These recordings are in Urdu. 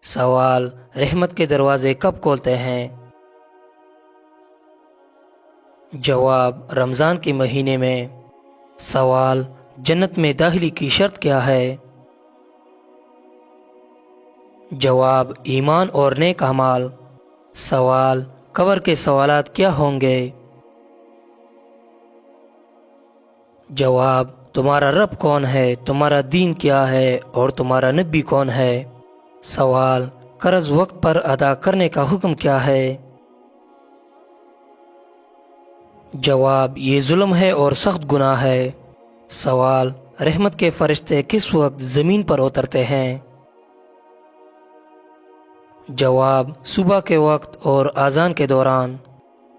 سوال: رحمت کے دروازے کب کھولتے ہیں؟ جواب: رمضان کے مہینے میں۔ سوال: جنت میں داخلے کی شرط کیا ہے؟ جواب: ایمان اور نیک اعمال۔ سوال: قبر کے سوالات کیا ہوں گے؟ جواب: تمہارا رب کون ہے، تمہارا دین کیا ہے اور تمہارا نبی کون ہے؟ سوال: قرض وقت پر ادا کرنے کا حکم کیا ہے؟ جواب: یہ ظلم ہے اور سخت گناہ ہے۔ سوال: رحمت کے فرشتے کس وقت زمین پر اترتے ہیں؟ جواب: صبح کے وقت اور اذان کے دوران۔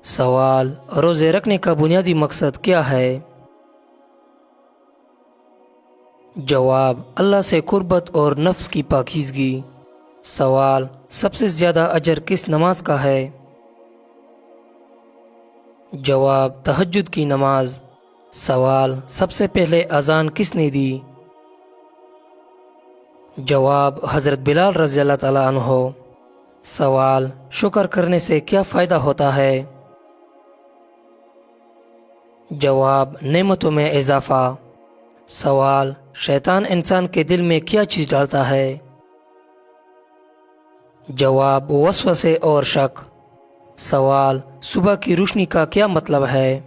سوال: روزے رکھنے کا بنیادی مقصد کیا ہے؟ جواب: اللہ سے قربت اور نفس کی پاکیزگی۔ سوال: سب سے زیادہ اجر کس نماز کا ہے؟ جواب: تہجد کی نماز۔ سوال: سب سے پہلے اذان کس نے دی؟ جواب: حضرت بلال رضی اللہ تعالیٰ عنہ۔ سوال: شکر کرنے سے کیا فائدہ ہوتا ہے؟ جواب: نعمتوں میں اضافہ۔ سوال: شیطان انسان کے دل میں کیا چیز ڈالتا ہے؟ جواب: وسوسے اور شک۔ سوال: صبح کی روشنی کا کیا مطلب ہے؟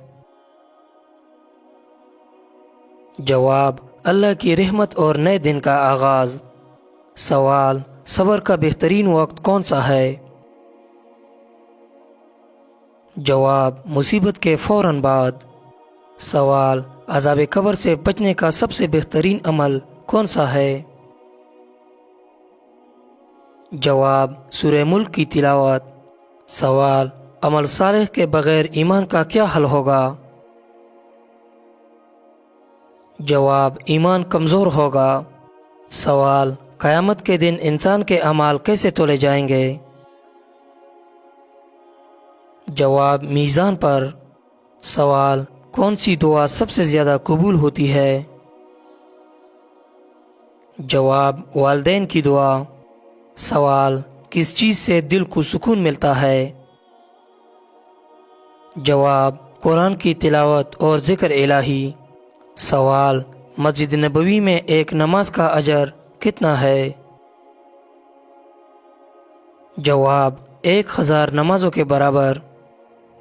جواب: اللہ کی رحمت اور نئے دن کا آغاز۔ سوال: صبر کا بہترین وقت کون سا ہے؟ جواب: مصیبت کے فوراً بعد۔ سوال: عذاب قبر سے بچنے کا سب سے بہترین عمل کون سا ہے؟ جواب: سورہ ملک کی تلاوت۔ سوال: عمل صالح کے بغیر ایمان کا کیا حل ہوگا؟ جواب: ایمان کمزور ہوگا۔ سوال: قیامت کے دن انسان کے اعمال کیسے تولے جائیں گے؟ جواب: میزان پر۔ سوال: کون سی دعا سب سے زیادہ قبول ہوتی ہے؟ جواب: والدین کی دعا۔ سوال: کس چیز سے دل کو سکون ملتا ہے؟ جواب: قرآن کی تلاوت اور ذکر الہی۔ سوال: مسجد نبوی میں ایک نماز کا اجر کتنا ہے؟ جواب: 1000 نمازوں کے برابر۔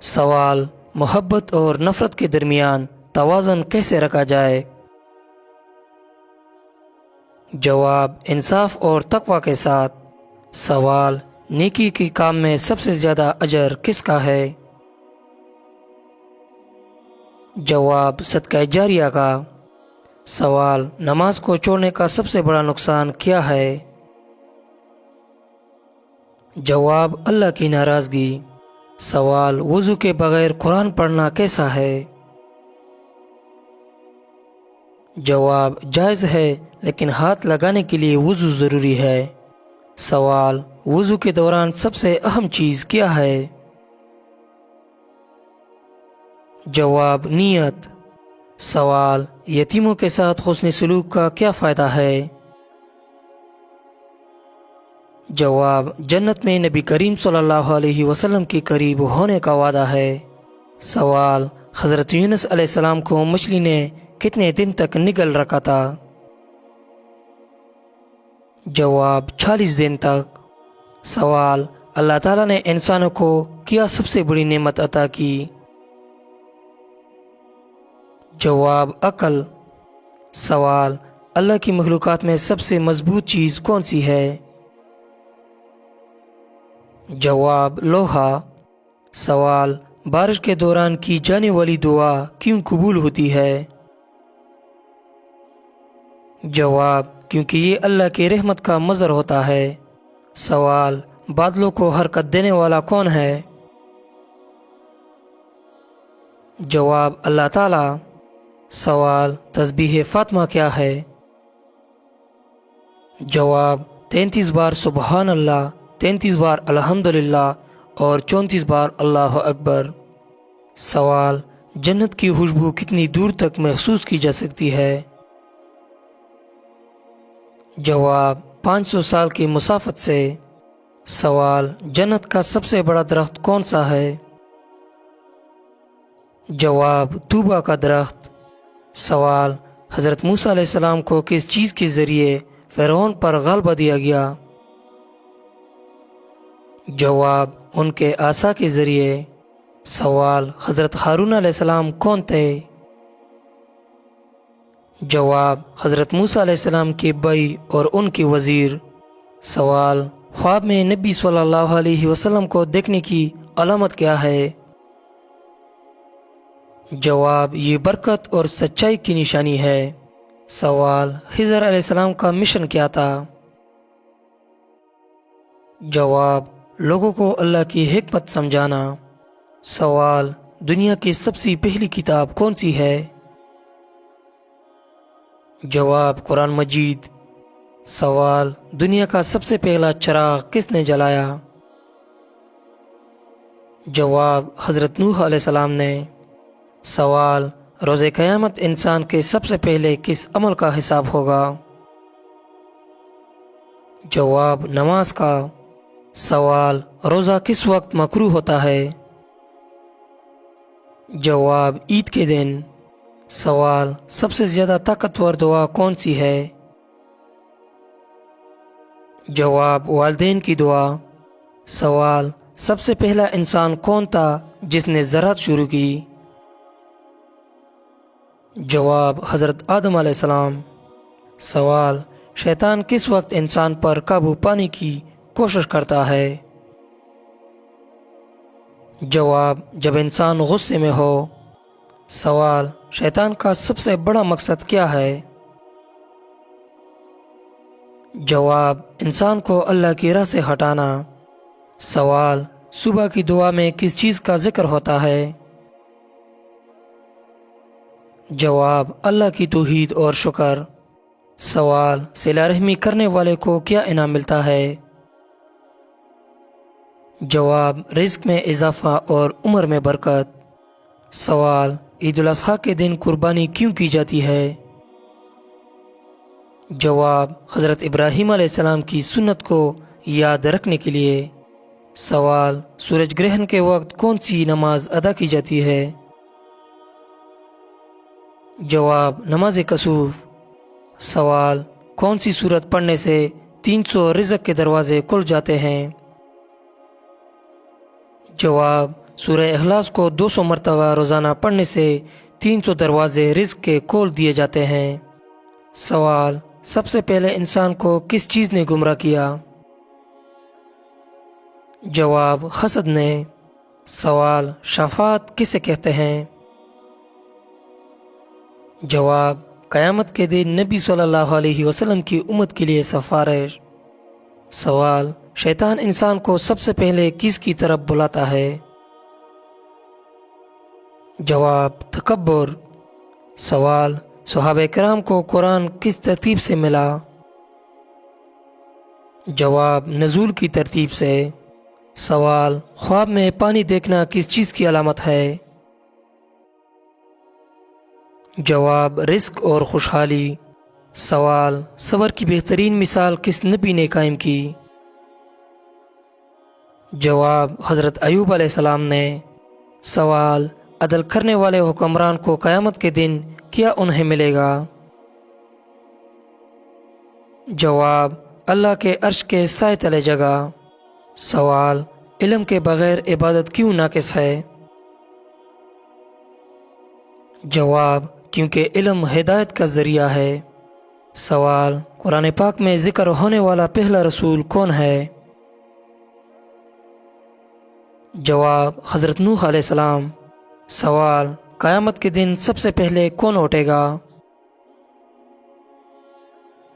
سوال: محبت اور نفرت کے درمیان توازن کیسے رکھا جائے؟ جواب: انصاف اور تقوی کے ساتھ۔ سوال: نیکی کے کام میں سب سے زیادہ اجر کس کا ہے؟ جواب: صدقہ جاریہ کا۔ سوال: نماز کو چھوڑنے کا سب سے بڑا نقصان کیا ہے؟ جواب: اللہ کی ناراضگی۔ سوال: وضو کے بغیر قرآن پڑھنا کیسا ہے؟ جواب: جائز ہے لیکن ہاتھ لگانے کے لیے وضو ضروری ہے۔ سوال: وضو کے دوران سب سے اہم چیز کیا ہے؟ جواب: نیت۔ سوال: یتیموں کے ساتھ حسن سلوک کا کیا فائدہ ہے؟ جواب: جنت میں نبی کریم صلی اللہ علیہ وسلم کے قریب ہونے کا وعدہ ہے۔ سوال: حضرت یونس علیہ السلام کو مچھلی نے کتنے دن تک نگل رکھا تھا؟ جواب: 40 دن تک۔ سوال: اللہ تعالیٰ نے انسانوں کو کیا سب سے بڑی نعمت عطا کی؟ جواب: عقل۔ سوال: اللہ کی مخلوقات میں سب سے مضبوط چیز کون سی ہے؟ جواب: لوہا۔ سوال: بارش کے دوران کی جانے والی دعا کیوں قبول ہوتی ہے؟ جواب: کیونکہ یہ اللہ کی رحمت کا مظہر ہوتا ہے۔ سوال: بادلوں کو حرکت دینے والا کون ہے؟ جواب: اللہ تعالیٰ۔ سوال: تسبیح فاطمہ کیا ہے؟ جواب: 33 بار سبحان اللہ، 33 بار الحمدللہ اور 34 بار اللہ اکبر۔ سوال: جنت کی خوشبو کتنی دور تک محسوس کی جا سکتی ہے؟ جواب: 500 سال کی مسافت سے۔ سوال: جنت کا سب سے بڑا درخت کون سا ہے؟ جواب: طوبا کا درخت۔ سوال: حضرت موسیٰ علیہ السلام کو کس چیز کے ذریعے فرعون پر غلبہ دیا گیا؟ جواب: ان کے عصا کے ذریعے۔ سوال: حضرت ہارون علیہ السلام کون تھے؟ جواب: حضرت موسیٰ علیہ السلام کے بھائی اور ان کے وزیر۔ سوال: خواب میں نبی صلی اللہ علیہ وسلم کو دیکھنے کی علامت کیا ہے؟ جواب: یہ برکت اور سچائی کی نشانی ہے۔ سوال: خضر علیہ السلام کا مشن کیا تھا؟ جواب: لوگوں کو اللہ کی حکمت سمجھانا۔ سوال: دنیا کی سب سے پہلی کتاب کون سی ہے؟ جواب: قرآن مجید۔ سوال: دنیا کا سب سے پہلا چراغ کس نے جلایا؟ جواب: حضرت نوح علیہ السلام نے۔ سوال: روز قیامت انسان کے سب سے پہلے کس عمل کا حساب ہوگا؟ جواب: نماز کا۔ سوال: روزہ کس وقت مکروہ ہوتا ہے؟ جواب: عید کے دن۔ سوال: سب سے زیادہ طاقتور دعا کون سی ہے؟ جواب: والدین کی دعا۔ سوال: سب سے پہلا انسان کون تھا جس نے زراعت شروع کی؟ جواب: حضرت آدم علیہ السلام۔ سوال: شیطان کس وقت انسان پر قابو پانے کی کوشش کرتا ہے؟ جواب: جب انسان غصے میں ہو۔ سوال: شیطان کا سب سے بڑا مقصد کیا ہے؟ جواب: انسان کو اللہ کی راہ سے ہٹانا۔ سوال: صبح کی دعا میں کس چیز کا ذکر ہوتا ہے؟ جواب: اللہ کی توحید اور شکر۔ سوال: صلہ رحمی کرنے والے کو کیا انعام ملتا ہے؟ جواب: رزق میں اضافہ اور عمر میں برکت۔ سوال: عید الاضحیٰ کے دن قربانی کیوں کی جاتی ہے؟ جواب: حضرت ابراہیم علیہ السلام کی سنت کو یاد رکھنے کے لیے۔ سوال: سورج گرہن کے وقت کون سی نماز ادا کی جاتی ہے؟ جواب: نماز کسوف۔ سوال: کون سی سورت پڑھنے سے 300 رزق کے دروازے کھل جاتے ہیں؟ جواب: سورہ اخلاص کو 200 مرتبہ روزانہ پڑھنے سے 300 دروازے رزق کے کھول دیے جاتے ہیں۔ سوال: سب سے پہلے انسان کو کس چیز نے گمراہ کیا؟ جواب: حسد نے۔ سوال: شفاعت کسے کہتے ہیں؟ جواب: قیامت کے دن نبی صلی اللہ علیہ وسلم کی امت کے لیے سفارش۔ سوال: شیطان انسان کو سب سے پہلے کس کی طرف بلاتا ہے؟ جواب: تکبر۔ سوال: صحابہ کرام کو قرآن کس ترتیب سے ملا؟ جواب: نزول کی ترتیب سے۔ سوال: خواب میں پانی دیکھنا کس چیز کی علامت ہے؟ جواب: رزق اور خوشحالی۔ سوال: صبر کی بہترین مثال کس نبی نے قائم کی؟ جواب: حضرت ایوب علیہ السلام نے۔ سوال: عدل کرنے والے حکمران کو قیامت کے دن کیا انہیں ملے گا؟ جواب: اللہ کے عرش کے سائے تلے جگہ۔ سوال: علم کے بغیر عبادت کیوں ناقص ہے؟ جواب: کیونکہ علم ہدایت کا ذریعہ ہے۔ سوال: قرآن پاک میں ذکر ہونے والا پہلا رسول کون ہے؟ جواب: حضرت نوح علیہ السلام۔ سوال: قیامت کے دن سب سے پہلے کون اٹھے گا؟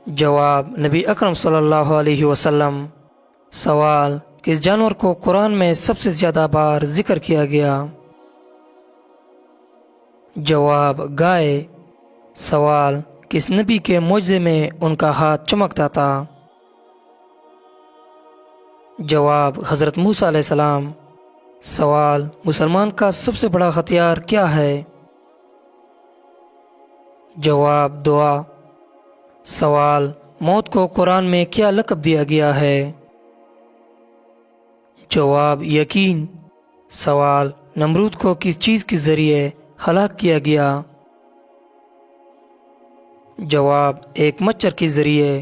جواب: نبی اکرم صلی اللہ علیہ وسلم۔ سوال: کس جانور کو قرآن میں سب سے زیادہ بار ذکر کیا گیا؟ جواب: گائے۔ سوال: کس نبی کے معجزے میں ان کا ہاتھ چمکتا تھا؟ جواب: حضرت موسیٰ علیہ السلام۔ سوال: مسلمان کا سب سے بڑا ہتھیار کیا ہے؟ جواب: دعا۔ سوال: موت کو قرآن میں کیا لقب دیا گیا ہے؟ جواب یقین۔ سوال نمرود کو کس چیز کے ذریعے ہلاک کیا گیا؟ جواب ایک مچھر کے ذریعے۔